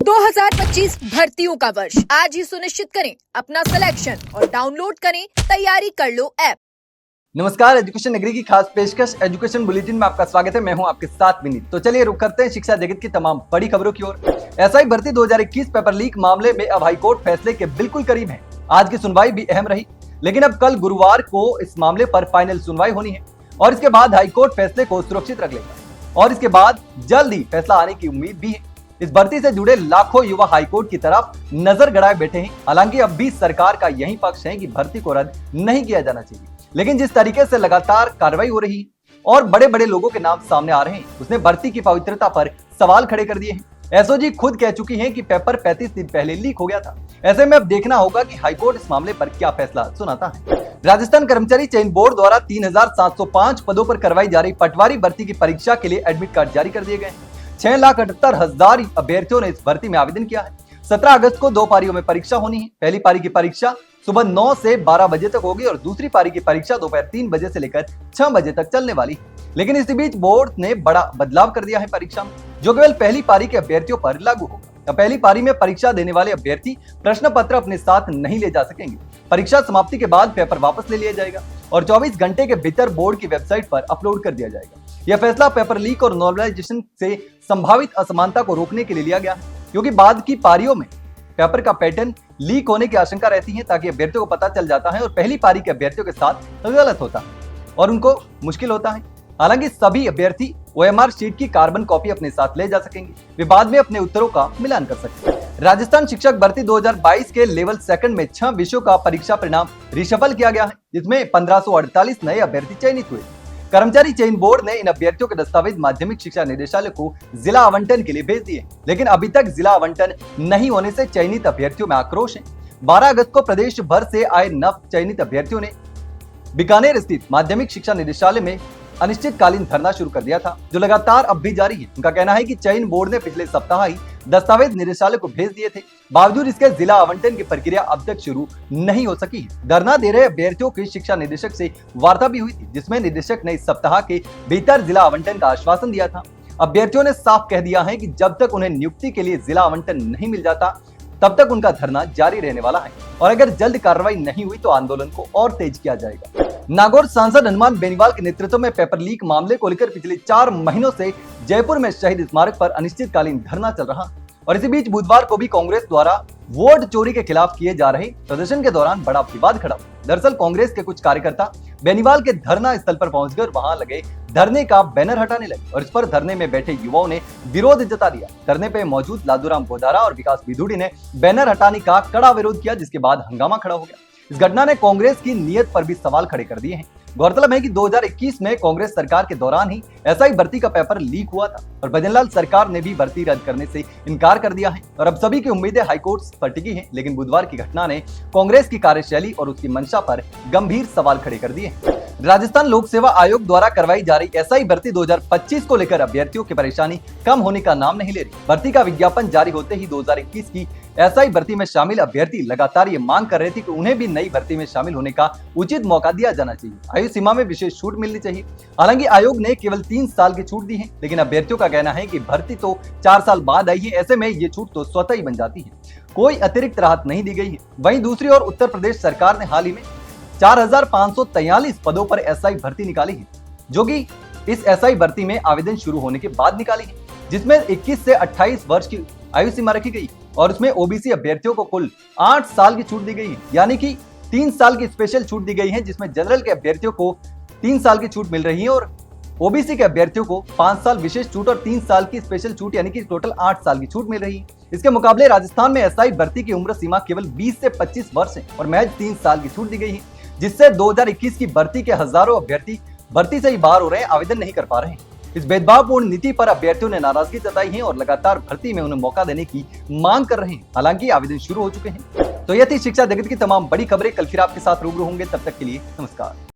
2025 भर्तियों का वर्ष आज ही सुनिश्चित करें अपना सिलेक्शन और डाउनलोड करें तैयारी कर लो ऐप। नमस्कार, एजुकेशन नगरी की खास पेशकश एजुकेशन बुलेटिन में आपका स्वागत है। मैं हूं आपके साथ विनीत। तो चलिए रुक करते हैं शिक्षा जगत की तमाम बड़ी खबरों की ओर। एसआई भर्ती 2021 पेपर लीक मामले में अब हाईकोर्ट फैसले के बिल्कुल करीब है। आज की सुनवाई भी अहम रही, लेकिन अब कल गुरुवार को इस मामले पर फाइनल सुनवाई होनी है और इसके बाद हाईकोर्ट फैसले को सुरक्षित रख लेगा और इसके बाद जल्द ही फैसला आने की उम्मीद भी है। इस भर्ती से जुड़े लाखों युवा हाईकोर्ट की तरफ नजर गड़ाए बैठे हैं। हालांकि अब भी सरकार का यही पक्ष है कि भर्ती को रद्द नहीं किया जाना चाहिए, लेकिन जिस तरीके से लगातार कार्रवाई हो रही है और बड़े बड़े लोगों के नाम सामने आ रहे हैं, उसने भर्ती की पवित्रता पर सवाल खड़े कर दिए हैं। एसओजी खुद कह चुकी है कि पेपर 35 दिन पहले लीक हो गया था। ऐसे में अब देखना होगा कि हाईकोर्ट इस मामले पर क्या फैसला सुनाता है। राजस्थान कर्मचारी चयन बोर्ड द्वारा 3705 पदों पर करवाई जा रही पटवारी भर्ती की परीक्षा के लिए एडमिट कार्ड जारी कर दिए गए। 6,78,000 अभ्यर्थियों ने इस भर्ती में आवेदन किया है। 17 अगस्त को 2 पारियों में परीक्षा होनी है। पहली पारी की परीक्षा सुबह 9 से 12 बजे तक होगी और दूसरी पारी की परीक्षा दोपहर 3 बजे से लेकर 6 बजे तक चलने वाली है। लेकिन इसी बीच बोर्ड ने बड़ा बदलाव कर दिया है परीक्षा में, जो केवल पहली पारी के अभ्यर्थियों पर लागू होगा। पहली पारी में परीक्षा देने वाले अभ्यर्थी प्रश्न पत्र अपने साथ नहीं ले जा सकेंगे। परीक्षा समाप्ति के बाद पेपर वापस ले लिया जाएगा और 24 घंटे के भीतर बोर्ड की वेबसाइट पर अपलोड कर दिया जाएगा। यह फैसला पेपर लीक और नॉर्मलाइजेशन से संभावित असमानता को रोकने के लिए लिया गया है, क्योंकि बाद की पारियों में पेपर का पैटर्न लीक होने की आशंका रहती है, ताकि अभ्यर्थियों को पता चल जाता है और पहली पारी के अभ्यर्थियों के साथ गलत होता है और उनको मुश्किल होता है। हालांकि सभी अभ्यर्थी ओएमआर शीट की कार्बन कॉपी अपने साथ ले जा सकेंगे। वे बाद में अपने उत्तरों का मिलान कर सकते हैं। राजस्थान शिक्षक भर्ती 2022 के लेवल सेकंड में 6 विषयों का परीक्षा परिणाम रिशफल किया गया है, जिसमें 1548 नए अभ्यर्थी चयनित हुए। कर्मचारी चयन बोर्ड ने इन अभ्यर्थियों के दस्तावेज माध्यमिक शिक्षा निदेशालय को जिला आवंटन के लिए भेज दिए, लेकिन अभी तक जिला आवंटन नहीं होने से चयनित अभ्यर्थियों में आक्रोश है। 12 अगस्त को प्रदेश भर से आए नव चयनित अभ्यर्थियों ने बीकानेर स्थित माध्यमिक शिक्षा निदेशालय में अनिश्चितकालीन धरना शुरू कर दिया था, जो लगातार अब भी जारी है। उनका कहना है कि चयन बोर्ड ने पिछले सप्ताह ही दस्तावेज निदेशालय को भेज दिए थे, बावजूद इसके जिला आवंटन की प्रक्रिया अब तक शुरू नहीं हो सकी है। धरना दे रहे अभ्यर्थियों की शिक्षा निदेशक से वार्ता भी हुई थी, जिसमें निदेशक ने इस सप्ताह के भीतर जिला आवंटन का आश्वासन दिया था। अभ्यर्थियों ने साफ कह दिया है कि जब तक उन्हें नियुक्ति के लिए जिला आवंटन नहीं मिल जाता, तब तक उनका धरना जारी रहने वाला है और अगर जल्द कार्रवाई नहीं हुई तो आंदोलन को और तेज किया जाएगा। नागौर सांसद हनुमान बेनीवाल के नेतृत्व में पेपर लीक मामले को लेकर पिछले 4 महीनों से जयपुर में शहीद स्मारक पर अनिश्चितकालीन धरना चल रहा और इसी बीच बुधवार को भी कांग्रेस द्वारा वोट चोरी के खिलाफ किए जा रहे प्रदर्शन के दौरान बड़ा विवाद खड़ा। दरअसल कांग्रेस के कुछ कार्यकर्ता बेनीवाल के धरना स्थल पर पहुंचकर वहां लगे धरने का बैनर हटाने लगे और इस पर धरने में बैठे युवाओं ने विरोध जता दिया। धरने पे मौजूद लादूराम गोदारा और विकास बिधूड़ी ने बैनर हटाने का कड़ा विरोध किया, जिसके बाद हंगामा खड़ा हो गया। इस घटना ने कांग्रेस की नीयत पर भी सवाल खड़े कर दिए हैं। गौरतलब है कि 2021 में कांग्रेस सरकार के दौरान ही एसआई भर्ती का पेपर लीक हुआ था और भजनलाल सरकार ने भी भर्ती रद्द करने से इनकार कर दिया है और अब सभी की उम्मीदें हाईकोर्ट पर टिकी हैं। लेकिन बुधवार की घटना ने कांग्रेस की कार्यशैली और उसकी मंशा पर गंभीर सवाल खड़े कर दिए। राजस्थान लोक सेवा आयोग द्वारा करवाई जा रही एसआई भर्ती 2025 को लेकर अभ्यर्थियों की परेशानी कम होने का नाम नहीं ले रही। भर्ती का विज्ञापन जारी होते ही 2021 की एसआई भर्ती में शामिल अभ्यर्थी लगातार ये मांग कर रहे थे कि उन्हें भी नई भर्ती में शामिल होने का उचित मौका दिया जाना चाहिए। आयु सीमा में विशेष छूट मिलनी चाहिए। हालांकि आयोग ने केवल 3 साल की छूट दी है, लेकिन अभ्यर्थियों का कहना है कि भर्ती तो 4 साल बाद आई है, ऐसे में ये छूट तो स्वतः ही बन जाती है, कोई अतिरिक्त राहत नहीं दी गई है। वहीं दूसरी ओर उत्तर प्रदेश सरकार ने हाल ही में 4,543 पदों पर एसआई भर्ती निकाली है, जो कि इस एसआई भर्ती में आवेदन शुरू होने के बाद निकाली है, जिसमें 21 से 28 वर्ष की आयु सीमा रखी गई और उसमें ओबीसी अभ्यर्थियों को कुल 8 साल की छूट दी गई है, यानी कि 3 साल की स्पेशल छूट दी गई है, जिसमें जनरल के अभ्यर्थियों को 3 साल की छूट मिल रही है और ओबीसी के अभ्यर्थियों को 5 साल विशेष छूट और 3 साल की स्पेशल छूट, यानी कि टोटल 8 साल की छूट मिल रही है। इसके मुकाबले राजस्थान में एसआई भर्ती की उम्र सीमा केवल 20 से 25 वर्ष है और महज 3 साल की छूट दी गई है, जिससे 2021 की भर्ती के हजारों अभ्यर्थी भर्ती से ही बाहर हो रहे हैं, आवेदन नहीं कर पा रहे हैं। इस भेदभावपूर्ण नीति पर अभ्यर्थियों ने नाराजगी जताई है और लगातार भर्ती में उन्हें मौका देने की मांग कर रहे हैं। हालांकि आवेदन शुरू हो चुके हैं। तो यह थी शिक्षा जगत की तमाम बड़ी खबरें। कल फिर आपके साथ रूबरू होंगे, तब तक के लिए नमस्कार।